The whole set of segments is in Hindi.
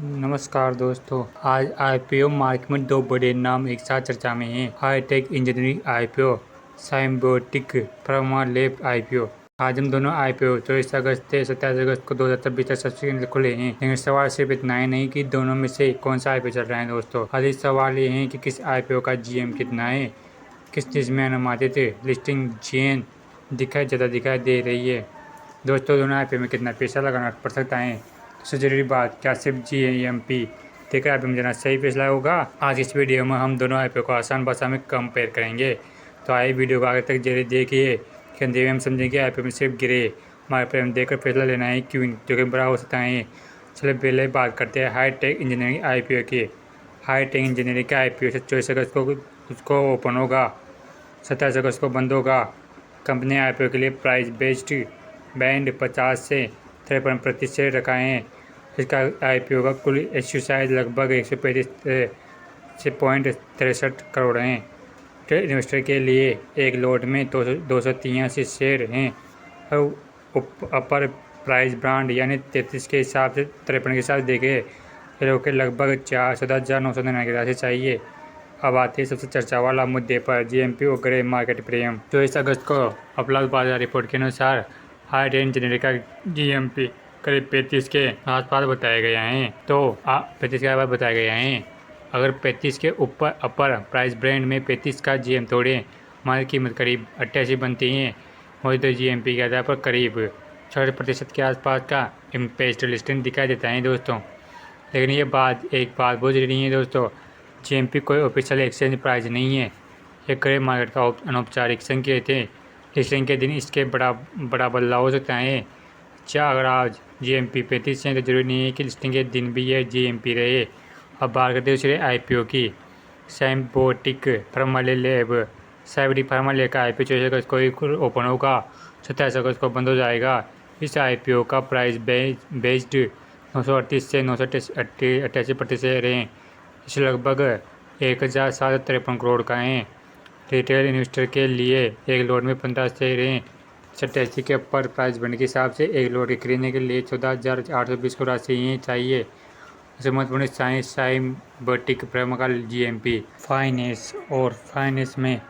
नमस्कार दोस्तों, आज आईपीओ मार्केट में दो बड़े नाम एक साथ चर्चा में हैं। Hi-tech engineering IPO, symbiotic pharma lab IPO. आज हम दोनों आईपीओ 24 अगस्त से 27 अगस्त को 2026 तक सब्सिक्वेंट खुले हैं। लेकिन सवाल सिर्फ इतना ही नहीं कि दोनों में से कौन सा आईपीओ चल रहा है दोस्तों। आज इस सवाल ये है कि किस आईपीओ का जीएम कितना है, किस चीज में अनुमानित लिस्टिंग चेन ज़्यादा दिखाई दे रही है। दोस्तों, दोनों आईपीओ में कितना पैसा लगाना पड़ सकता है। सबसे जरूरी बात, क्या सिर्फ जीएमपी देखकर आईपीओ में जाना सही फैसला होगा। आज इस वीडियो में हम दोनों आईपीओ को आसान भाषा में कंपेयर करेंगे। तो आइए वीडियो को आगे तक जरूर देखिए कि अंधेरे में हम समझेंगे आईपीओ में सिर्फ गिरे मार्केट में देखकर फैसला लेना है क्यों, जो कि बड़ा हो सकता है। चलिए पहले बात करते हैं हाईटेक इंजीनियरिंग आईपीओ की। हाईटेक इंजीनियरिंग का आईपीओ 24 अगस्त को उसको ओपन होगा, 27 अगस्त को बंद होगा। कंपनी आईपीओ के लिए प्राइस बेस्ड बैंड 50 से 53% रखा है। इसका आईपीओ का कुल इश्यू साइज लगभग 135.63 करोड़ है। इन्वेस्टर के लिए एक लॉट में 283 शेयर हैं और अपर प्राइस ब्रांड यानी 33 के हिसाब से 53 के हिसाब से देखे के लगभग 4,999 की राशि चाहिए। अब आते हैं सबसे चर्चा वाला मुद्दे पर, जीएमपी और ग्रे मार्केट प्रीमियम। 24 अगस्त को उपलब्ध बाजार रिपोर्ट के अनुसार हाईटेक इंजीनियरिंग का जीएमपी करीब 35 के आसपास बताया गया है। तो 35 के आसपास बताया गया है। अगर 35 के ऊपर अपर प्राइस ब्रांड में 35 का जीएम तोड़े, माल कीमत करीब 88 बनती है। मौजूदा जीएमपी के आधार पर करीब 60% के आसपास का इम्पेस्ट लिस्टिंग दिखाई देता है दोस्तों। लेकिन ये एक बात बहुत जरूरी है दोस्तों, जीएमपी कोई ऑफिशियल एक्सचेंज प्राइस नहीं है। ये ग्रे मार्केट का अनौपचारिक संकेत है। लिस्टिंग के दिन इसके बड़ा बदलाव हो सकता है। अगर आज जीएमपी 35 है तो जरूरी नहीं है कि लिस्टिंग के दिन भी यह जीएमपी रहे। अब बात करते हैं दूसरे आईपीओ की, साइंबोटिक फार्मा लैब। साइंबोटिक फार्मा लैब का आईपीओ 24 अगस्त को ओपन होगा, 27 अगस्त को बंद हो जाएगा। इस आईपीओ का प्राइस बेस्ड 938 से 988% रहे। इसे लगभग 1,753 करोड़ का है। रिटेल इन्वेस्टर के लिए एक लॉट में 15 शेयर हैं। 87 के पर प्राइस बढ़ने के हिसाब से एक लॉट के खरीदने के लिए 14,820 को राशि चाहिए। इसे महत्वपूर्ण साइंबोटिक फार्मा का जीएमपी फाइनेंस और फाइनेंस में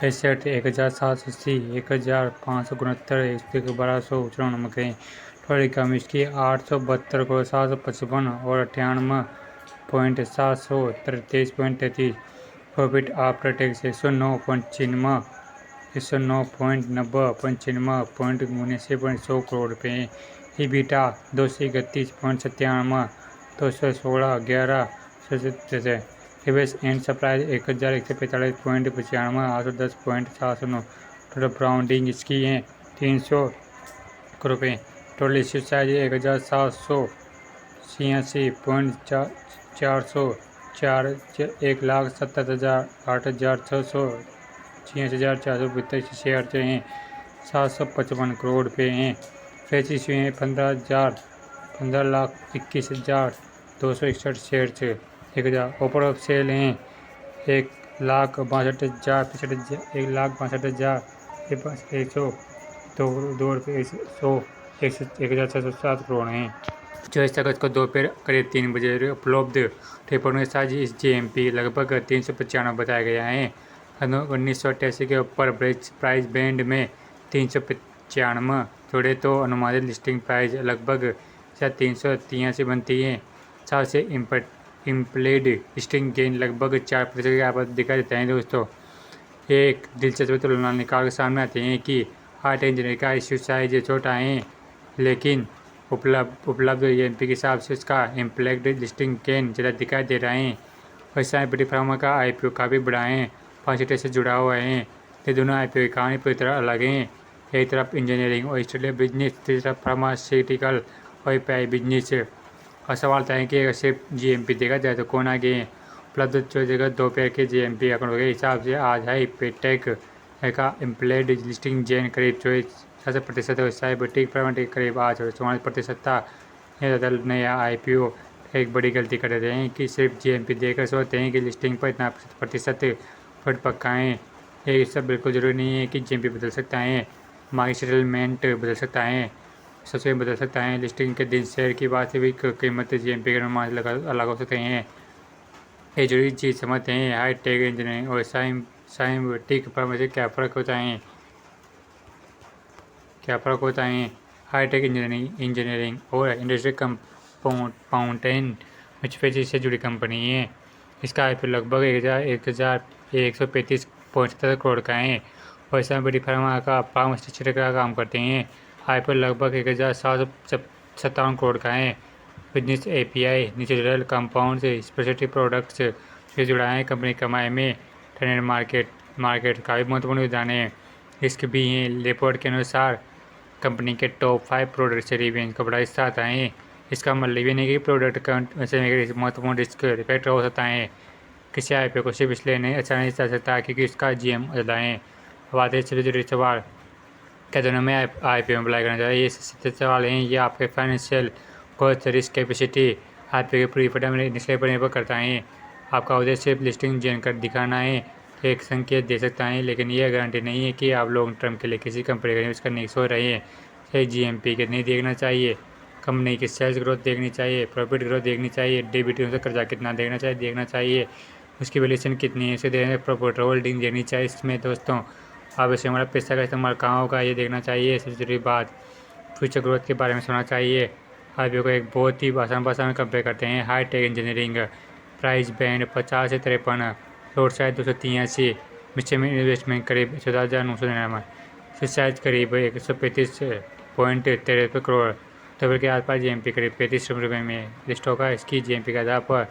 एसेट 1,780, 1,569, 1,1294 हैं। टोटल इनकम इसकी 872 करोड़ 755 और 98.733 प्रॉफिट आफ्टर टैक्स 109.95, 109.90.95.100 करोड़ रुपये हैं। EBITA 231.97, 216.11 reserves and surplus 1,145.95, 810.709। Total borrowing इसकी है 300 करोड़ रुपये। टोटल इश्यू साइज 1,786.404, 1,70,8,600 शेयर हैं। 755 करोड़ रुपये हैं। फ्रेश इश्यू हैं 15,21,261 शेयर। 1,000 ओपर ऑफ सेल हैं 1,62,1,02,1,607 करोड़ हैं। 24 अगस्त को दोपहर करीब 3 बजे उपलब्ध रिपोर्ट के साथ इस जीएमपी लगभग 395 बताया गया है। 1988 के ऊपर प्राइस बैंड में 395 जोड़े तो अनुमानित लिस्टिंग प्राइस लगभग 383 बनती है। साथ से इम्प्लेड लिस्टिंग गेन लगभग 4% के आसपास दिखाई देता है दोस्तों। एक दिलचस्प तुलना निकाल के सामने आते हैं कि हाईटेक इंजीनियरिंग का इश्यू साइज छोटा है, लेकिन उपलब्ध जीएमपी के हिसाब से इसका इम्प्लेड लिस्टिंग गेन ज़्यादा दिखाई दे रहा है। और साइंबोटिक फार्मा का आईपीओ काफ़ी बड़ा है, 5 से जुड़ा हुआ है। ये दोनों आईपीओ की कहानी पूरी तरह अलग हैं। एक तरफ इंजीनियरिंग और इंडस्ट्रियल बिजनेस, दूसरी तरफ फार्मास्यूटिकल और एपीआई बिजनेस। और सवाल था कि अगर सिर्फ जीएमपी देखा जाए तो कौन आगे है। उपलब्ध जगह दोपहर के जीएमपी आंकड़ों के हिसाब से आज हाईटेक का इम्प्लेड लिस्टिंग गेन करीब 64% और साइंबोटिक फार्मा करीब 44% था। यह ज़्यादा नया आईपीओ एक बड़ी गलती कर रहे हैं कि सिर्फ जीएमपी देखकर सोचते हैं कि लिस्टिंग पर इतना प्रतिशत फट पक्का है। ये सब बिल्कुल ज़रूरी नहीं है कि जीएमपी बदल सकता है, मार्केट सेटलमेंट बदल सकता है। सबसे बदल सकता है। लिस्टिंग के दिन शेयर की वास्तविक कीमत GMP के अनुमान अलग हो सकते हैं। ये जरूरी चीज़ समझते हैं, हाई टेक इंजीनियरिंग और साइंटिफिक फर्म से क्या फ़र्क होता है। हाई टेक इंजीनियरिंग और इंडस्ट्री कंपाउंटेंट मैन्युफैक्चरिंग से जुड़ी कंपनी है। इसका IPO लगभग 1,135.77 करोड़ का है और इसमें बड़ी फार्मास्यूटिकल का काम करते हैं। IPO लगभग 1,757 करोड़ का है। बिजनेस API नेचुरल कंपाउंड से स्पेशलिटी प्रोडक्ट्स से जुड़ा है। कंपनी कमाई में ट्रेंड मार्केट का भी महत्वपूर्ण योगदान है। रिस्क भी है। रिपोर्ट के अनुसार कंपनी के टॉप 5 प्रोडक्ट से रिवेन्यू का बड़ा हिस्सा आता है। इसका मतलब ये नहीं कि प्रोडक्ट का महत्वपूर्ण रिस्क फैक्टर हो सकता है। किसी IPO को सिर्फ इसलिए नहीं अच्छा नहीं चल सकता क्योंकि उसका GM ज़्यादा है। अब आते हैं सबसे जरूरी सवाल, क्या दोनों में IPO में अप्लाई करना चाहिए। ये सीधे सवाल हैं। ये आपके financial growth, risk capacity, IPO के पूरी डिस्प्ले पर निर्भर करता है। आपका उद्देश्य सिर्फ लिस्टिंग जानकर दिखाना है एक संकेत दे सकता है, लेकिन यह गारंटी नहीं है कि आप लॉन्ग टर्म के लिए किसी कंपनी का इन्वेस्ट करने की सोच रहे हैं। सही GMP कितनी देखना चाहिए, कंपनी की सेल्स ग्रोथ देखनी चाहिए, प्रॉफिट ग्रोथ देखनी चाहिए, डेबिट से कर्जा कितना देखना चाहिए, उसकी वैल्यूएशन कितनी है, उसे देखने प्रॉफिट होल्डिंग देखनी चाहिए। इसमें दोस्तों आप इसे हमारा पैसा का इस्तेमाल कहाँ होगा ये देखना चाहिए। सबसे जरूरी बात, फ्यूचर ग्रोथ के बारे में सुनना चाहिए। IPO को एक बहुत ही आसान भाषा में कंपेयर करते हैं। High tech engineering price band 50 से 53, लोड साइज 283, मिशन में इन्वेस्टमेंट करीब 14,999, साइज करीब 135.53 करोड़ डॉलर के आसपास। GMP करीब 35 रुपये में लिस्ट होगा। इसकी GMP के आधार पर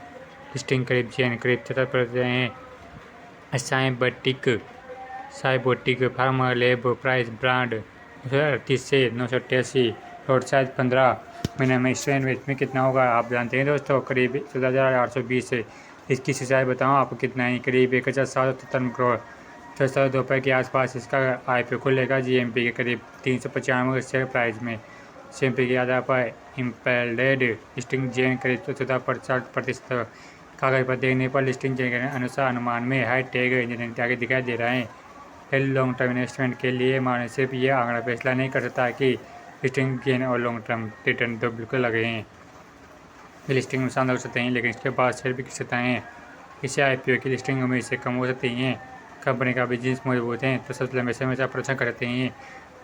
लिस्टिंग करीब 70% हैं। साइबोटिक फार्मा लैब प्राइस ब्रांड 938 से 988, लोड साइज 15 महीने में। इससे इन्वेस्टमेंट कितना होगा आप जानते हैं दोस्तों, करीब 14,820 है। इसकी सिंचाई बताऊँ आपको कितना है, करीब 1,757 करोड़ 600 रुपये के आसपास। इसका IPO खुलेगा GMP के करीब 395 शेयर प्राइस में। GMP के आधार पर इम्पेल्डेड लिस्टिंग जेन करीब 14% कागज पर देखने पर लिस्टिंग जेन के अनुसार अनुमान में हाई टेक इंजीनियरिंग आगे दिखाई दे रहा है। लॉन्ग टर्म इन्वेस्टमेंट के लिए माने सिर्फ यह आंकड़ा फैसला नहीं कर सकता कि लिस्टिंग गेन और लॉन्ग टर्म रिटर्न तो बिल्कुल लगे हैं। लिस्टिंग नुकसान हो सकते हैं, लेकिन इसके बाद शेयर भी गिर सकते हैं। इसे IPO की लिस्टिंग उम्मीद से कम हो सकती हैं। कंपनी का बिजनेस मजबूत है तो सबसे लंबे समय से प्रदर्शन करते हैं।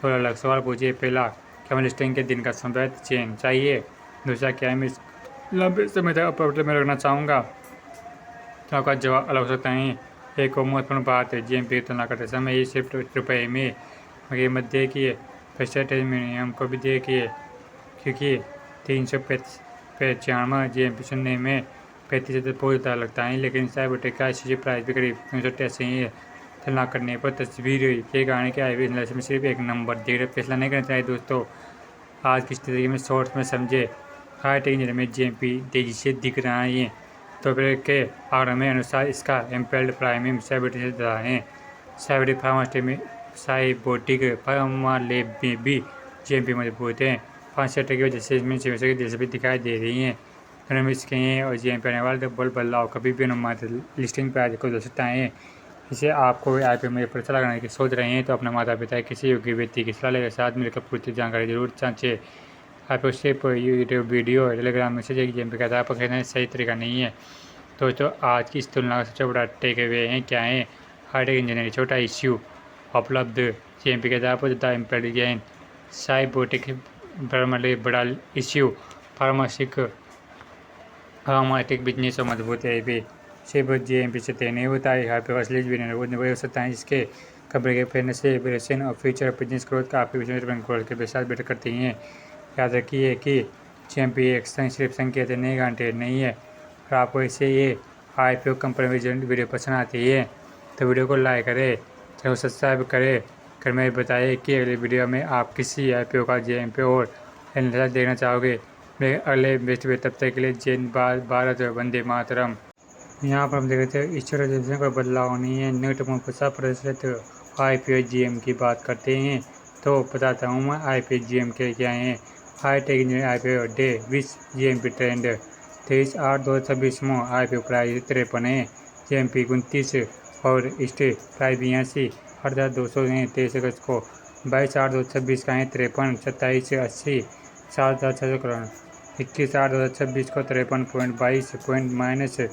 तो अलग सवाल पूछिए। पहला, क्या हमें लिस्टिंग के दिन का संभव चेन चाहिए। दूसरा, क्या मैं लंबे समय तक प्रॉफिट में रखना चाहूँगा। तो आपका जवाब अलग हो सकता है। एक और महत्वपूर्ण बात है, GMP की तुलना करते समय ये सिर्फ रुपये में कीमत देखिए, परसेंटेज मिनिमम को भी देखिए, क्योंकि 395 GMP सुनने में 35% बहुत ज़्यादा लगता है, लेकिन साइबोटेक का ICC प्राइस भी करीब 388 है। तुलना करने पर तस्वीर ये गाने के IPO एनालिसिस में सिर्फ एक नंबर देखकर फैसला नहीं करना चाहिए दोस्तों। आज की स्थिति में शॉर्ट्स में समझे। हाई टेक इंजीनियरिंग में GMP तेज़ी से दिख रहा है, तो फिर के आंकड़ों में अनुसार इसका एम्पेल्ड प्राइमियम साइबोटिक से ज़्यादा है। साइबोटिक फार्मा लैब में भी GMP मजबूत है। 5 की वजह से इसमें की दिलचस्पी दिखाई दे रही है। इसके हैं और GMP आने वाले बल बदलाव कभी भी अनुमानित लिस्टिंग प्राइस को दे सकता है। इसे आपको IPO में पैसा लगाने की सोच रहे हैं तो अपने माता पिता किसी योग्य व्यक्ति की सलाह के साथ मिलकर पूरी जानकारी जरूर जांचें। IPO सिर्फ YouTube video, Telegram message GMP का आधार पर खरीदना सही तरीका नहीं है। दोस्तों आज की इस तुलना का सबसे बड़ा टेक अवे है क्या है। हाई टेक इंजीनियरिंग छोटा इश्यू उपलब्ध, GMP के आधार पर ज़्यादा इम्पेक्ट गेन, साइबोटिक बड़ा इश्यू, फार्मास्यूटिक बिजनेस और मजबूत IPO सिर्फ GMP से तय नहीं होता है। IPO असली विनिर्भर हो सकता है जिसके कंपनी के फेयरनेस से वेरिएशन और फ्यूचर बिजनेस ग्रोथ का आपके बिजनेस ग्रोथ के साथ बेटर करती हैं। याद रखिए कि GMP एक सिर्फ संकेत नहीं गारंटी नहीं है। अगर आपको इससे ये IPO कंपनी वीडियो पसंद आती है तो वीडियो को लाइक करें, चैनल सब्सक्राइब करें। कर मैं बताइए कि अगले वीडियो में आप किसी IPO का GMP और एनालिसिस देखना चाहोगे। मेरे अगले बेस्ट वे, तब तक के लिए जय भारत, वंदे मातरम। यहाँ पर हम देख रहे थे स्टोरेज कोई बदलाव नहीं है। न्यूनतम 50% IPO GM की बात करते हैं तो बताता हूँ मैं IPO GM के क्या हैं। High tech engineering IPO day 20 GMP trend 23/8/2026 IPO price 53 है, GMP 29 और स्टे प्राइस 82 8,200 हैं। 23 अगस्त को 22/8/2026 का है 53, 27 80 7,600 करोड़। 21/8/2026 को 53.22 पॉइंट माइनस है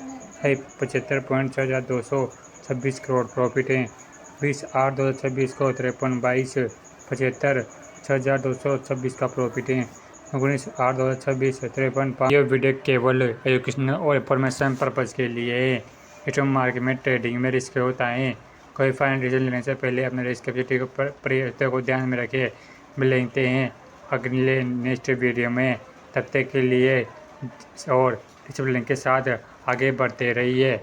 75.6226 करोड़ प्रॉफिट है। 20/8/2026 को 53.22 75,6226 का प्रॉफिट है। 19/8/2026 53। यह वीडियो केवल एजुकेशनल और इंफॉर्मेशन पर्पज़ के लिए है। स्टॉक मार्केट में ट्रेडिंग में रिस्क होता है। कोई फाइनेंशियल डिसीजन लेने से पहले अपने रिस्क परियोजना को ध्यान में रखें। मिलते हैं अगले नेक्स्ट वीडियो में। तब तक के लिए और डिसिप्लिन के साथ आगे बढ़ते रहिए।